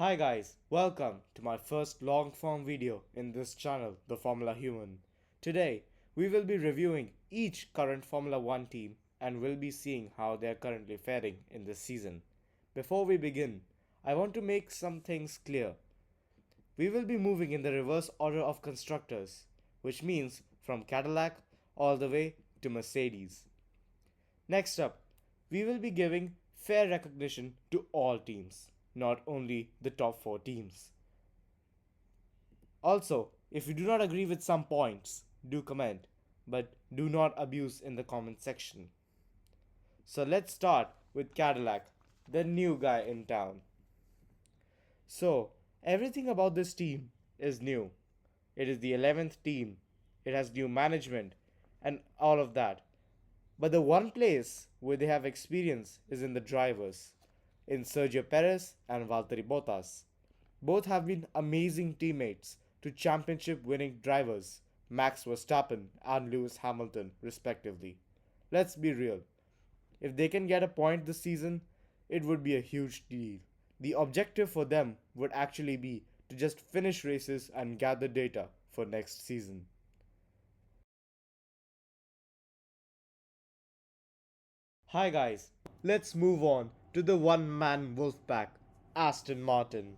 Hi guys, welcome to my first long form video in this channel, The Formula Human. Today, we will be reviewing each current Formula 1 team and will be seeing how they are currently faring in this season. Before we begin, I want to make some things clear. We will be moving in the reverse order of constructors, which means from Cadillac all the way to Mercedes. Next up, we will be giving fair recognition to all teams, not only the top 4 teams. Also, if you do not agree with some points, do comment, but do not abuse in the comment section. So let's start with Cadillac, the new guy in town. So, everything about this team is new. It is the 11th team, it has new management, and all of that. But the one place where they have experience is in the drivers, in Sergio Perez and Valtteri Bottas. Both have been amazing teammates to championship winning drivers, Max Verstappen and Lewis Hamilton, respectively. Let's be real. If they can get a point this season, it would be a huge deal. The objective for them would actually be to just finish races and gather data for next season. Hi guys, let's move on to the one-man wolfpack, Aston Martin.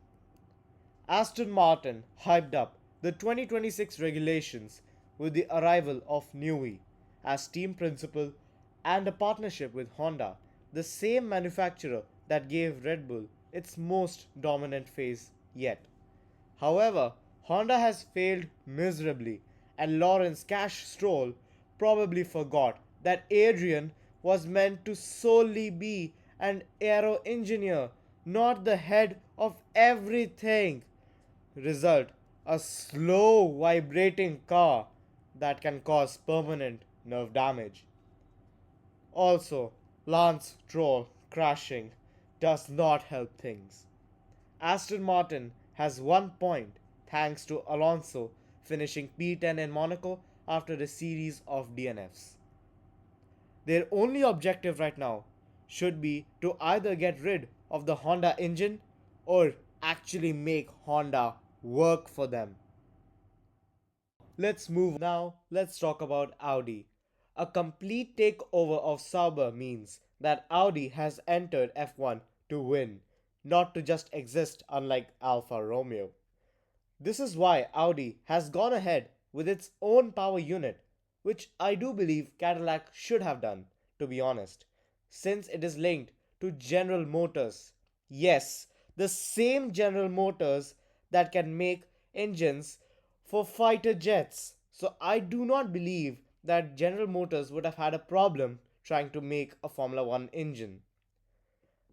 Aston Martin hyped up the 2026 regulations with the arrival of Newey as team principal and a partnership with Honda, the same manufacturer that gave Red Bull its most dominant phase yet. However, Honda has failed miserably, and Lawrence Cash Stroll probably forgot that Adrian was meant to solely be an aero engineer, not the head of everything. Result: a slow vibrating car that can cause permanent nerve damage. Also, Lance Stroll crashing does not help things. Aston Martin has 1 point thanks to Alonso finishing P10 in Monaco after a series of DNFs. Their only objective right now should be to either get rid of the Honda engine or actually make Honda work for them. Let's talk about Audi. A complete takeover of Sauber means that Audi has entered F1 to win, not to just exist unlike Alfa Romeo. This is why Audi has gone ahead with its own power unit, which I do believe Cadillac should have done, to be honest, since it is linked to General Motors. Yes, the same General Motors that can make engines for fighter jets. So I do not believe that General Motors would have had a problem trying to make a Formula 1 engine.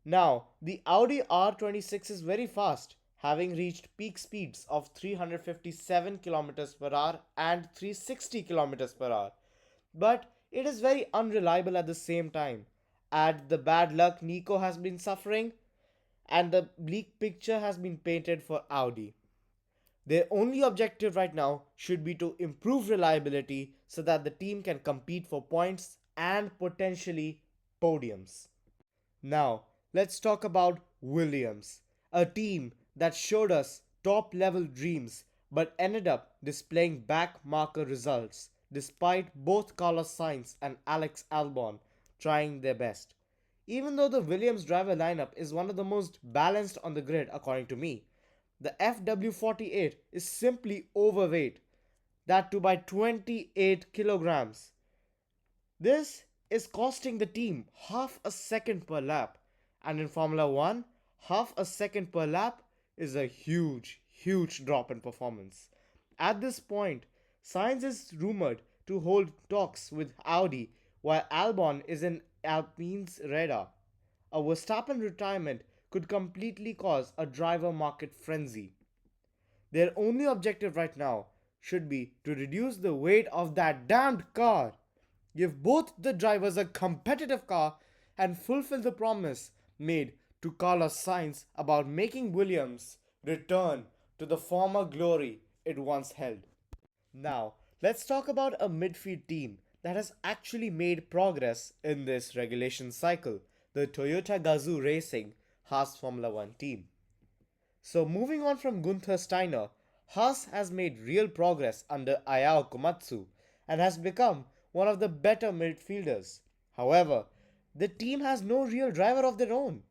Now, the Audi R26 is very fast, having reached peak speeds of 357 km per hour and 360 km per hour. But it is very unreliable at the same time. Add the bad luck Nico has been suffering, and the bleak picture has been painted for Audi. Their only objective right now should be to improve reliability so that the team can compete for points and potentially podiums. Now, let's talk about Williams, a team that showed us top level dreams but ended up displaying back marker results despite both Carlos Sainz and Alex Albon trying their best. Even though the Williams driver lineup is one of the most balanced on the grid according to me, the FW48 is simply overweight, that too by 28 kilograms. This is costing the team half a second per lap, and in Formula 1, half a second per lap is a huge drop in performance. At this point, Sainz is rumored to hold talks with Audi while Albon is in Alpine's radar. A Verstappen retirement could completely cause a driver market frenzy. Their only objective right now should be to reduce the weight of that damned car, give both the drivers a competitive car, and fulfill the promise made to Carlos Sainz about making Williams return to the former glory it once held. Now, let's talk about a midfield team that has actually made progress in this regulation cycle, the Toyota Gazoo Racing Haas Formula 1 team. So, moving on from Gunther Steiner, Haas has made real progress under Ayao Komatsu and has become one of the better midfielders. However, the team has no real driver of their own.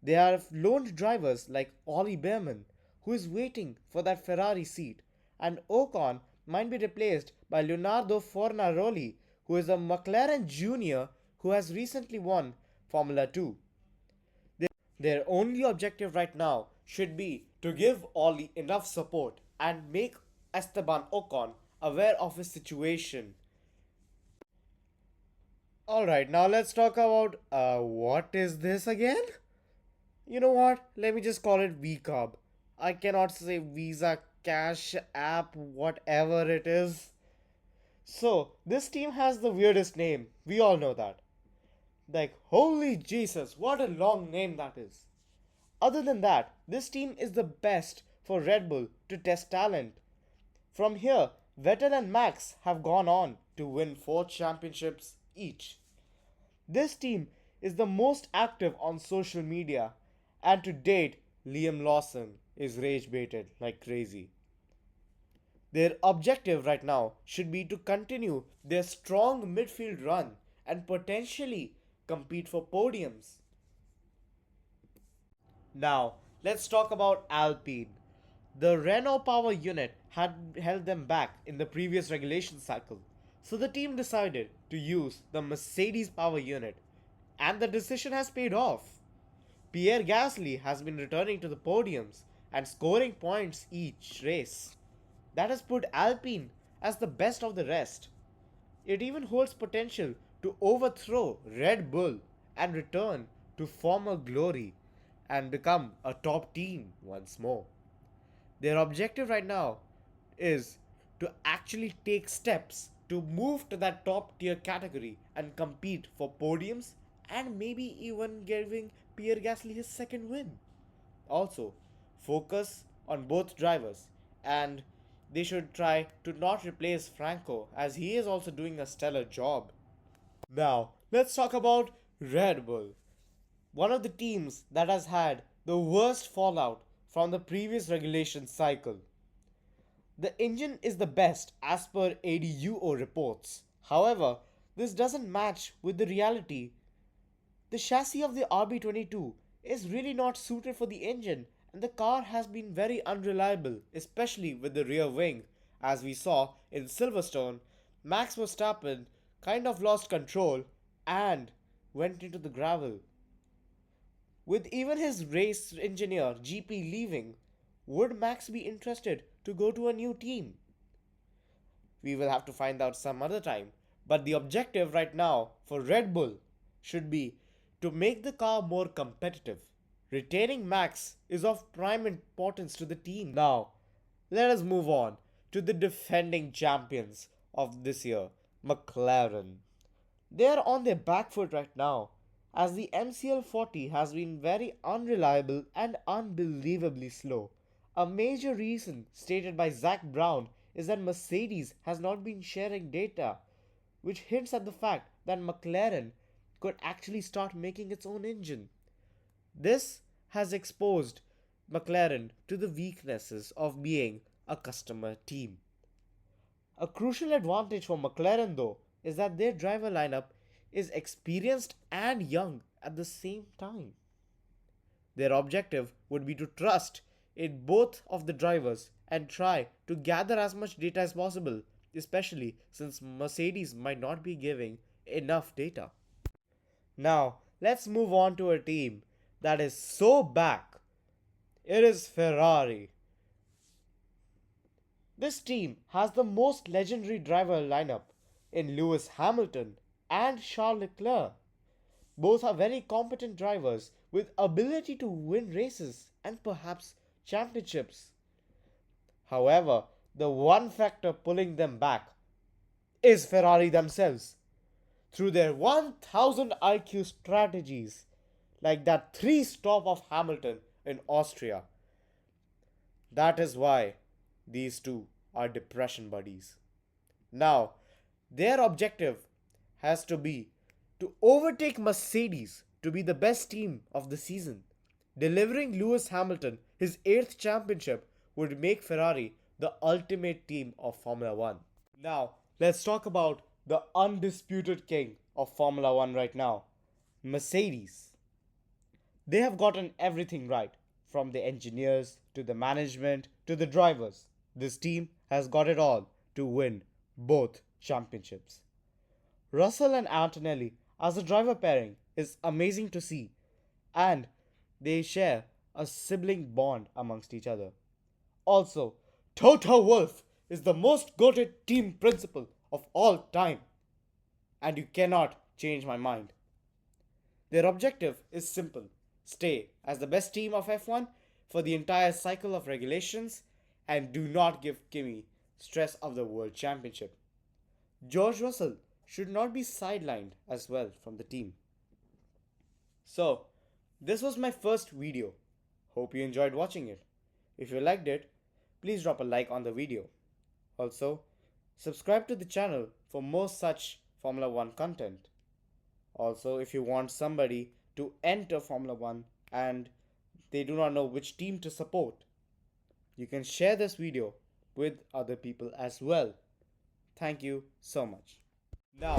They have loaned drivers like Ollie Behrman, who is waiting for that Ferrari seat, and Ocon might be replaced by Leonardo Fornaroli, who is a McLaren junior who has recently won Formula 2. Their only objective right now should be to give Ollie enough support and make Esteban Ocon aware of his situation. Alright, now let's talk about what is this again? You know what? Let me just call it VCOB. I cannot say Visa, Cash App, whatever it is. So, this team has the weirdest name. We all know that. Like, holy Jesus, what a long name that is. Other than that, this team is the best for Red Bull to test talent. From here, Vettel and Max have gone on to win 4 championships each. This team is the most active on social media, and to date, Liam Lawson is rage baited like crazy. Their objective right now should be to continue their strong midfield run and potentially compete for podiums. Now, let's talk about Alpine. The Renault power unit had held them back in the previous regulation cycle, so the team decided to use the Mercedes power unit, and the decision has paid off. Pierre Gasly has been returning to the podiums and scoring points each race. That has put Alpine as the best of the rest. It even holds potential to overthrow Red Bull and return to former glory and become a top team once more. Their objective right now is to actually take steps to move to that top tier category and compete for podiums and maybe even giving Pierre Gasly his second win. Also, focus on both drivers and they should try to not replace Franco as he is also doing a stellar job. Now, let's talk about Red Bull, one of the teams that has had the worst fallout from the previous regulation cycle. The engine is the best as per ADUO reports. However, this doesn't match with the reality. The chassis of the RB22 is really not suited for the engine, and the car has been very unreliable, especially with the rear wing. As we saw in Silverstone, Max Verstappen kind of lost control and went into the gravel. With even his race engineer GP leaving, would Max be interested to go to a new team? We will have to find out some other time. But the objective right now for Red Bull should be to make the car more competitive. Retaining Max is of prime importance to the team. Now, let us move on to the defending champions of this year, McLaren. They are on their back foot right now, as the MCL40 has been very unreliable and unbelievably slow. A major reason stated by Zach Brown is that Mercedes has not been sharing data, which hints at the fact that McLaren could actually start making its own engine. This has exposed McLaren to the weaknesses of being a customer team. A crucial advantage for McLaren, though, is that their driver lineup is experienced and young at the same time. Their objective would be to trust in both of the drivers and try to gather as much data as possible, especially since Mercedes might not be giving enough data. Now, let's move on to a team that is so back. It is Ferrari. This team has the most legendary driver lineup in Lewis Hamilton and Charles Leclerc. Both are very competent drivers with ability to win races and perhaps championships. However, the one factor pulling them back is Ferrari themselves. Through their 1000 IQ strategies, like that 3 stop of Hamilton in Austria. That is why these two are depression buddies. Now, their objective has to be to overtake Mercedes to be the best team of the season, delivering Lewis Hamilton His 8th championship would make Ferrari the ultimate team of Formula 1. Now, let's talk about the undisputed king of Formula 1 right now, Mercedes. They have gotten everything right, from the engineers to the management to the drivers. This team has got it all to win both championships. Russell and Antonelli as a driver pairing is amazing to see, and they share a sibling bond amongst each other. Also, Toto Wolff is the most goated team principal of all time, and you cannot change my mind. Their objective is simple: stay as the best team of F1 for the entire cycle of regulations and do not give Kimi stress of the World Championship. George Russell should not be sidelined as well from the team. So, this was my first video. Hope you enjoyed watching it. If you liked it, please drop a like on the video. Also, subscribe to the channel for more such Formula 1 content. Also, if you want somebody to enter Formula 1 and they do not know which team to support, you can share this video with other people as well. Thank you so much. Now,